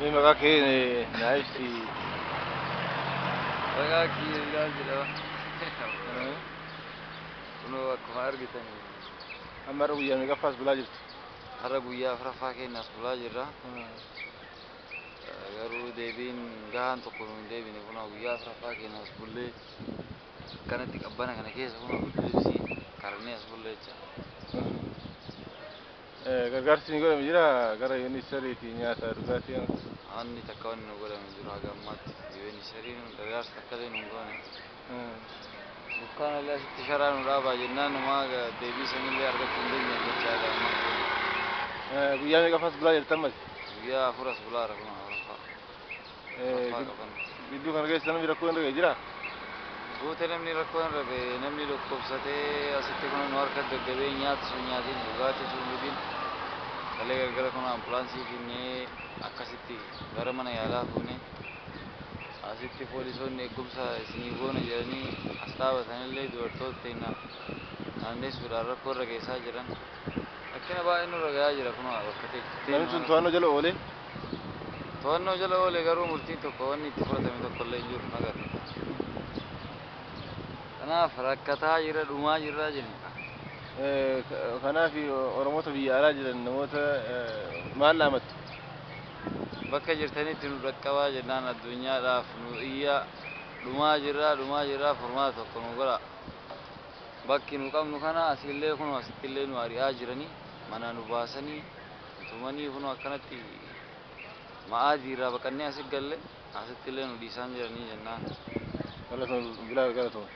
Ini maka kini naishi. Ragaa kiyyaa jedhama. Kunoo akkuma argitani Amma guyyaa meeqa faas bulaa jirtu? har'a guyyaa afuraffaa keenya as bulaa jirra. Garuu deebiin gahaan tokko nuun deebine kunoo guyyaa afuraffaa keenya as bullee akkanatti qabbana kana keessa kunoo libsii karnee as bullee jecha. Gargaarsi ni godhame jira gara yuunisarii nyaata dhugaatii. Anni takka wanni nu godhame jiru haga ammaatti yuunisariin gargaarsa takka illee nuun goone. Dukkaana illee asitti sharaa nu dhaabaa jennaan numaa deebii sanillee argachuu hin dandeenye jecha haga ammaa. Guyyaa meeqa faas bulaa jirtan mati? Guyyaa afur as bulaa jira kunoo afuraffaa. Afuraffaa qaban. Gidduu kana keessa namni rakkoo hin jiraa? Guute namni rakkoo hin rabe namni dhukkubsatee asitti kun nu harka gaggabee nyaata sun nyaatiin dhugaatii sun dhugiin kalee gargara kun ambulaansii finnee akkasitti gara mana yaalaa fuunee asitti poolisoonni eegumsa isinii goona jedhanii as dhaabatanillee dubartoota teenya naannessuudhaan rakkoo irra geessaa jiran rakkina baay'ee nurra gahaa jira kun bakka ta'e. Namni sun to'annoo jala oolee? To'annoo jala oolee garuu murtiin tokko wanni itti fudhatame tokko illee hin jiru nagarra. Kanaaf rakkataa jira dhumaa jirra jenna. Kanaaf Oromoota biyya alaa jiran namoota maal dhaamattu? Bakka jirtanitti nu dhaqqabaa jennaan addunyaadhaaf nu iyya dhumaa jirra furmaata tokko nu godha. Bakki nu qabnu kana asillee kun asittillee nu ari'aa jiranii mana nu baasanii tumanii kun akkanatti ma'aadii irraa baqannee asit galle asittillee nu dhiisaan jiranii jennaan. Wala sun bilaa galatoon.